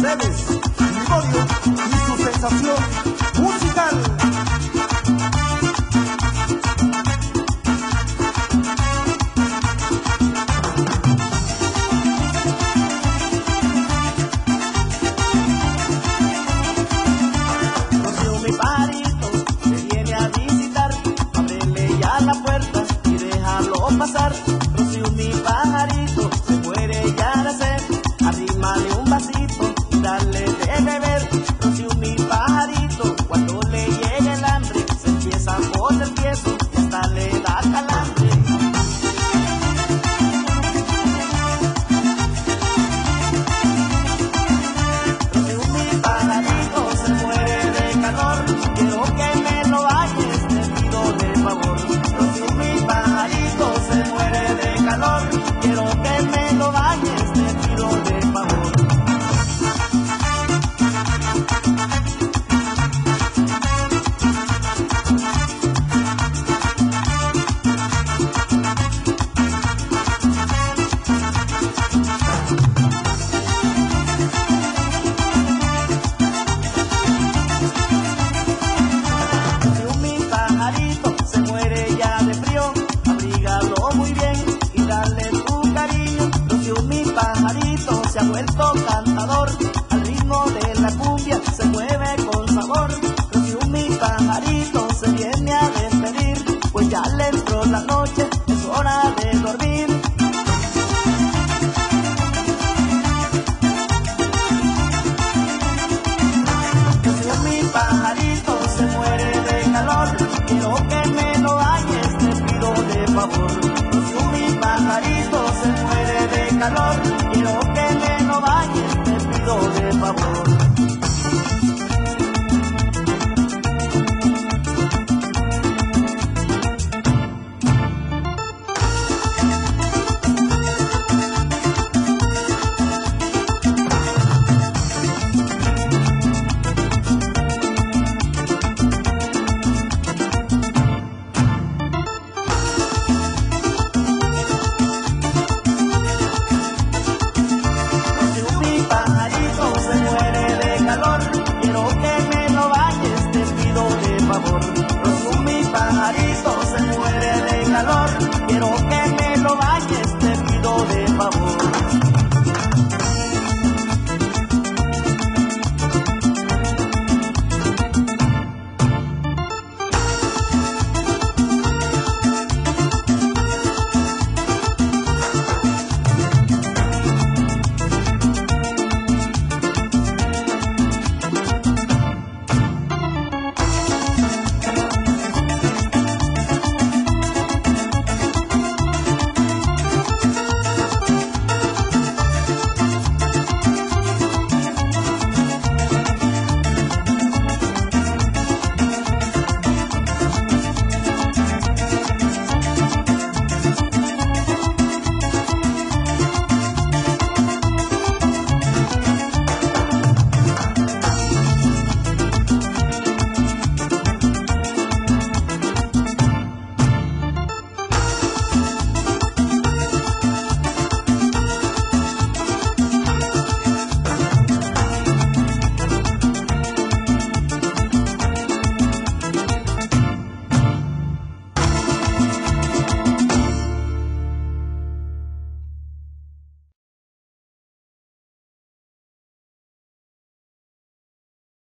Mercedes, Gregorio y su sensación musical. Rocío, mi pajarito, te viene a visitar, ábrele ya la puerta y déjalo pasar. Rocío, mi pajarito, se muere ya de sed, arrímale un vasito y dale de beber. Rocío, mi pajarito, cuando le llegue el hambre, se empieza por el tieso y hasta le da calambre. Rocío, mi pajarito, se muere de calor, quiero que me lo bañes, te pido de favor. Rocío, mi pajarito, se muere de calor, quiero que me lo bañes, te pido de favor. Rocío, mi pajarito, se muere ya de frío, abrígalo muy bien y dale tu cariño. Rocío, mi pajarito, se ha vuelto cantador, al ritmo de la cumbia se mueve con sabor. Rocío, mi pajarito, se viene a despedir, pues ya le entró la noche, es hora de dormir. Rocío, mi pajarito, se muere de calor, quiero que me lo bañes, te pido de favor. Rocío, mi pajarito, se muere de calor, quiero que me lo bañes, te pido de favor.